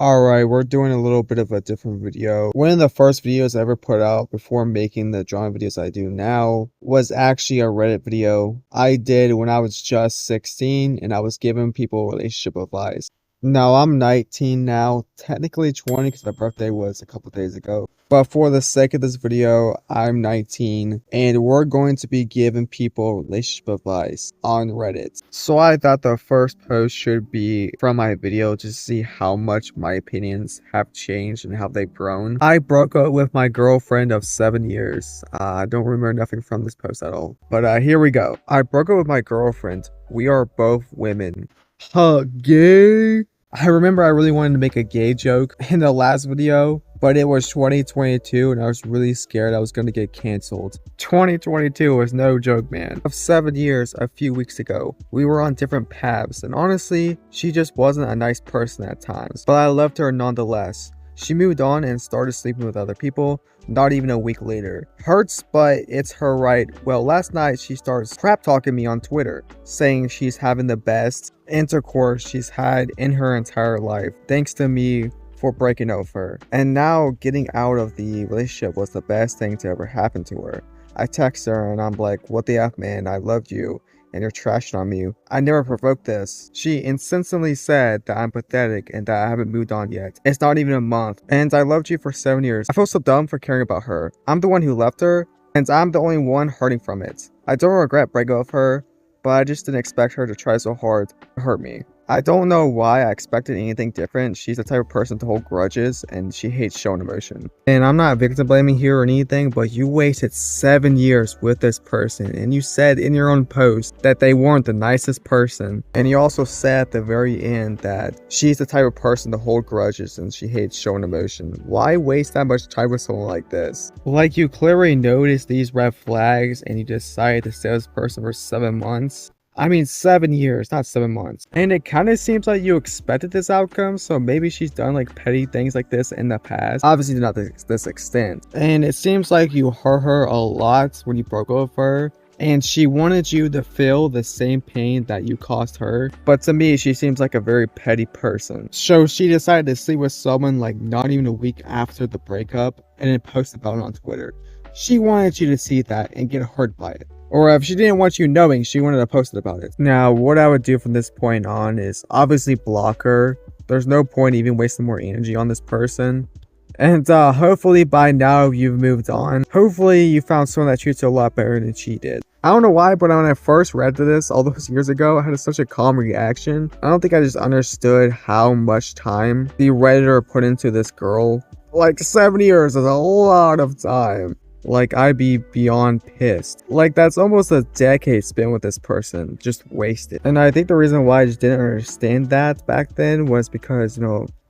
Alright, we're doing a little bit of a different video. One of the first videos I ever put out before making the drawing videos I do now was actually a Reddit video I did when I was just 16 and I was giving people relationship advice. Now I'm 19 now, technically 20 because my birthday was a couple days ago. But for the sake of this video, I'm 19 and we're going to be giving people relationship advice on Reddit. So I thought the first post should be from my video to see how much my opinions have changed and how they've grown. I broke up with my girlfriend of 7 years. I don't remember nothing from this post at all. But here we go. I broke up with my girlfriend. We are both women. Huh, gay? I remember I really wanted to make a gay joke in the last video, but it was 2022 and I was really scared I was going to get canceled. 2022 was no joke, man. Of 7 years, a few weeks ago, we were on different paths, and honestly, she just wasn't a nice person at times, but I loved her nonetheless. She moved on and started sleeping with other people, not even a week later. Hurts, but it's her right. Well, last night she starts crap talking me on Twitter, saying she's having the best intercourse she's had in her entire life, thanks to me for breaking up with her. And now getting out of the relationship was the best thing to ever happen to her. I text her and I'm like, what the F, man, I loved you and you're trashing on me. I never provoked this. She insistently said that I'm pathetic and that I haven't moved on yet. It's not even a month, and I loved you for 7 years. I feel so dumb for caring about her. I'm the one who left her, and I'm the only one hurting from it. I don't regret breaking up with her, but I just didn't expect her to try so hard to hurt me. I don't know why I expected anything different. She's the type of person to hold grudges and she hates showing emotion. And I'm not victim blaming here or anything, but you wasted 7 years with this person and you said in your own post that they weren't the nicest person. And you also said at the very end that she's the type of person to hold grudges and she hates showing emotion. Why waste that much time with someone like this? Like, you clearly noticed these red flags and you decided to stay with this person for 7 months. I mean 7 years, not 7 months. And it kind of seems like you expected this outcome, so maybe she's done like petty things like this in the past. Obviously not this extent. And it seems like you hurt her a lot when you broke up with her, and she wanted you to feel the same pain that you caused her. But to me, she seems like a very petty person. So she decided to sleep with someone like not even a week after the breakup and then post about it on Twitter. She wanted you to see that and get hurt by it. Or if she didn't want you knowing, she wanted to post about it. Now, what I would do from this point on is obviously block her. There's no point even wasting more energy on this person. And hopefully by now you've moved on. Hopefully you found someone that treats you a lot better than she did. I don't know why, but when I first read this all those years ago, I had such a calm reaction. I don't think I just understood how much time the Redditor put into this girl. Like 7 years is a lot of time. Like, I'd be beyond pissed. Like, that's almost a decade spent with this person, just wasted. And I think the reason why I just didn't understand that back then was because,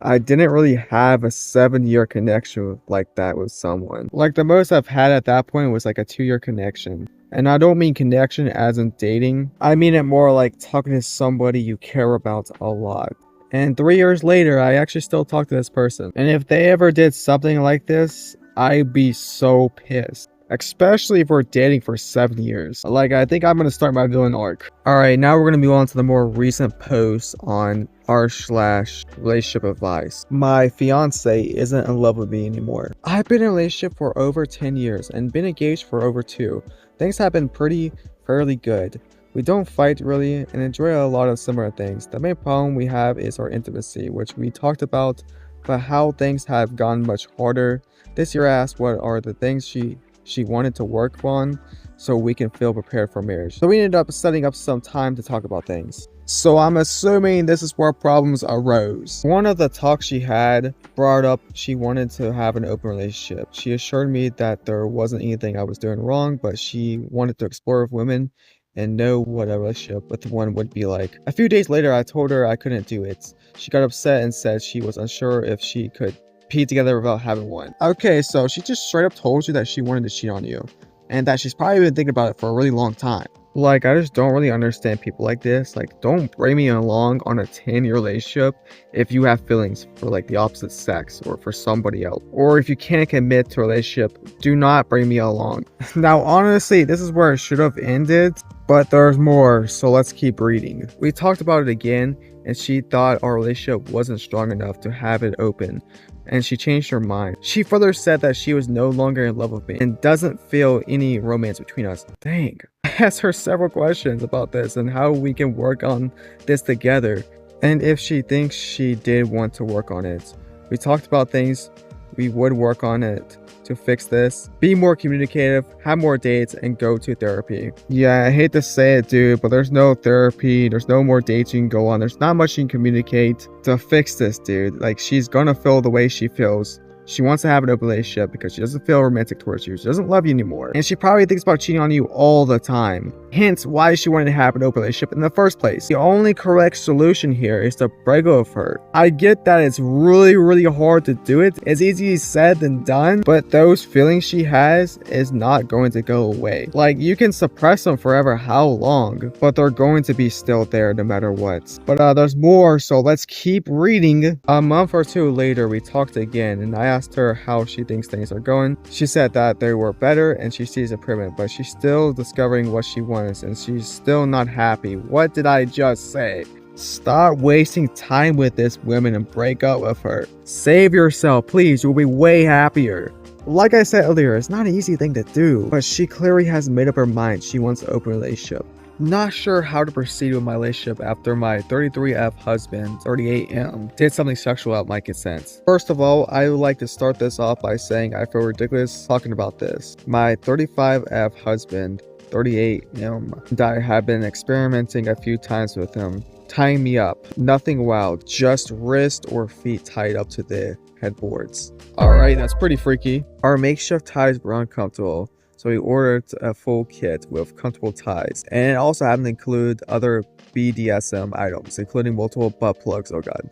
I didn't really have a 7-year connection like that with someone. Like, the most I've had at that point was like a 2-year connection. And I don't mean connection as in dating. I mean it more like talking to somebody you care about a lot. And 3 years later, I actually still talk to this person. And if they ever did something like this, I'd be so pissed. Especially if we're dating for 7 years. Like, I think I'm going to start my villain arc. Alright, now we're going to move on to the more recent posts on r/relationship advice. My fiance isn't in love with me anymore. I've been in a relationship for over 10 years and been engaged for over 2. Things have been fairly good. We don't fight really and enjoy a lot of similar things. The main problem we have is our intimacy, which we talked about, but how things have gone much harder. This year I asked what are the things she wanted to work on so we can feel prepared for marriage. So we ended up setting up some time to talk about things. So I'm assuming this is where problems arose. One of the talks she had brought up she wanted to have an open relationship. She assured me that there wasn't anything I was doing wrong, but she wanted to explore with women and know what a relationship with one would be like. A few days later, I told her I couldn't do it. She got upset and said she was unsure if she could be together without having one. Okay, so she just straight up told you that she wanted to cheat on you and that she's probably been thinking about it for a really long time. Like, I just don't really understand people like this. Like, don't bring me along on a 10-year relationship if you have feelings for like the opposite sex or for somebody else. Or if you can't commit to a relationship, do not bring me along. Now, honestly, this is where it should have ended, but there's more, so let's keep reading. We talked about it again, and she thought our relationship wasn't strong enough to have it open, and she changed her mind. She further said that she was no longer in love with me and doesn't feel any romance between us. Dang. I asked her several questions about this and how we can work on this together, and if she thinks she did want to work on it. We talked about things we would work on it to fix this, be more communicative, have more dates, and go to therapy. Yeah, I hate to say it, dude, but there's no therapy, there's no more dates you can go on, there's not much you can communicate to fix this, dude. Like, she's gonna feel the way she feels. She wants to have an open relationship because she doesn't feel romantic towards you. She doesn't love you anymore. And she probably thinks about cheating on you all the time. Hence, why she wanted to have an open relationship in the first place. The only correct solution here is to break up with her. I get that it's really hard to do it. It's easier said than done. But those feelings she has is not going to go away. Like, you can suppress them forever how long, but they're going to be still there no matter what. But there's more, so let's keep reading. A month or two later, we talked again, and I asked her how she thinks things are going. She said that they were better and she sees improvement, but she's still discovering what she wants and she's still not happy. What did I just say? Stop wasting time with this woman and break up with her. Save yourself, please. You'll be way happier. Like I said earlier, it's not an easy thing to do, but she clearly has made up her mind. She wants an open relationship. Not sure how to proceed with my relationship after my 33F husband, 38M, did something sexual without my consent. First of all, I would like to start this off by saying I feel ridiculous talking about this. My 35F husband, 38M, and I have been experimenting a few times with him, tying me up. Nothing wild, just wrist or feet tied up to the headboards. Alright, that's pretty freaky. Our makeshift ties were uncomfortable, so we ordered a full kit with comfortable ties, and it also happened to include other BDSM items, including multiple butt plugs, oh god,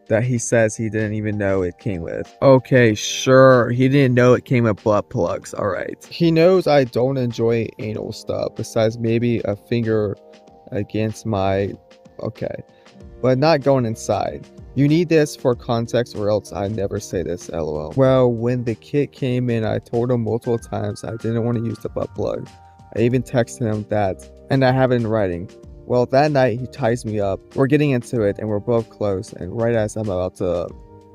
that he says he didn't even know it came with. Okay, sure, he didn't know it came with butt plugs, alright. He knows I don't enjoy anal stuff, besides maybe a finger against my... okay, but not going inside. You need this for context or else I never say this, lol. Well, when the kit came in, I told him multiple times I didn't want to use the butt plug. I even texted him that, and I have it in writing. Well, that night he ties me up. We're getting into it and we're both close, and right as I'm about to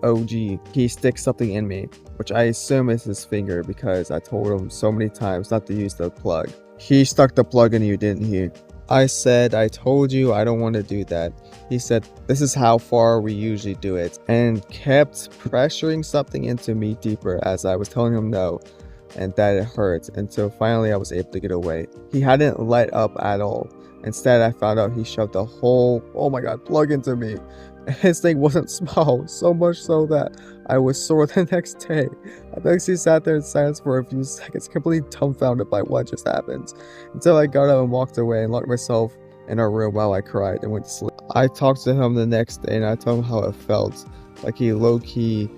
OG, he sticks something in me, which I assume is his finger because I told him so many times not to use the plug. He stuck the plug in you, didn't he? I said, I told you I don't want to do that. He said, this is how far we usually do it, and kept pressuring something into me deeper as I was telling him no, and that it hurt, until finally I was able to get away. He hadn't let up at all. Instead, I found out he shoved a whole, oh my god, plug into me. His thing wasn't small, so much so that I was sore the next day. I basically sat there in silence for a few seconds, completely dumbfounded by what just happened, until I got up and walked away and locked myself in our room while I cried and went to sleep. I talked to him the next day and I told him how it felt, like he low-key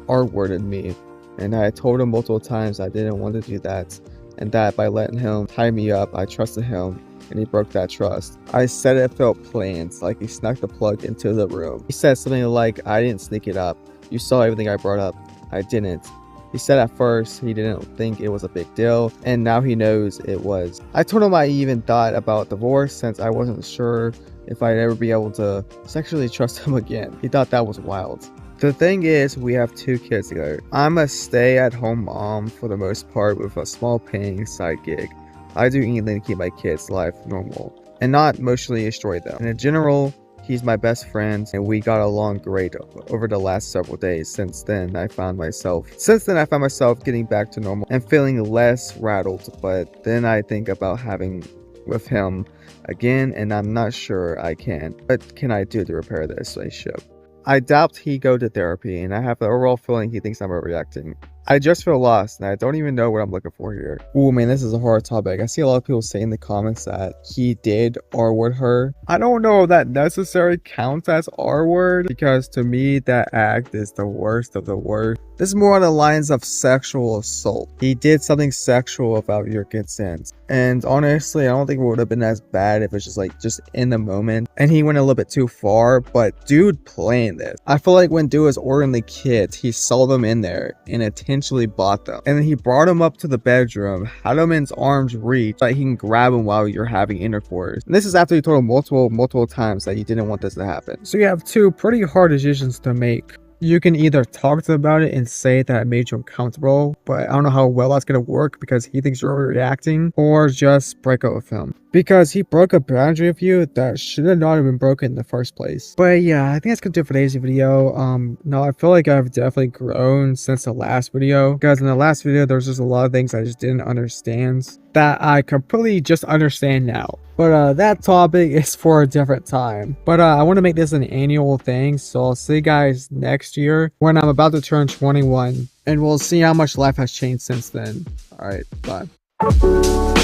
R-worded me, and I told him multiple times I didn't want to do that, and that by letting him tie me up, I trusted him, and he broke that trust. I said it felt planned, like he snuck the plug into the room. He said something like, I didn't sneak it up. You saw everything I brought up. I didn't. He said at first he didn't think it was a big deal, and now he knows it was. I told him I even thought about divorce since I wasn't sure if I'd ever be able to sexually trust him again. He thought that was wild. The thing is, we have 2 kids together. I'm a stay-at-home mom for the most part with a small paying side gig. I do anything to keep my kids' life normal and not emotionally destroy them. And in general, he's my best friend and we got along great over the last several days. Since then I found myself getting back to normal and feeling less rattled, but then I think about having with him again and I'm not sure I can. What can I do to repair this relationship? I doubt he go to therapy, and I have the overall feeling he thinks I'm overreacting. I just feel lost, and I don't even know what I'm looking for here. Ooh, man, this is a hard topic. I see a lot of people say in the comments that he did R-word her. I don't know if that necessarily counts as R-word, because to me, that act is the worst of the worst. This is more on the lines of sexual assault. He did something sexual without your consent. And honestly, I don't think it would have been as bad if it's just in the moment. And he went a little bit too far, but dude playing this. I feel like when dude was ordering the kids, he saw them in there and intended intentionally bought them. And then he brought him up to the bedroom, had him in his arms reach so that he can grab him while you're having intercourse. And this is after he told him multiple times that you didn't want this to happen. So you have two pretty hard decisions to make. You can either talk to him about it and say that it made you uncomfortable, but I don't know how well that's going to work because he thinks you're overreacting, or just break up with him. Because he broke a boundary with you that should have not have been broken in the first place. But yeah, I think that's gonna do it for today's video. No, I feel like I've definitely grown since the last video. Because in the last video, there's just a lot of things I just didn't understand that I completely just understand now. But that topic is for a different time. But I want to make this an annual thing, so I'll see you guys next year when I'm about to turn 21. And we'll see how much life has changed since then. Alright, bye.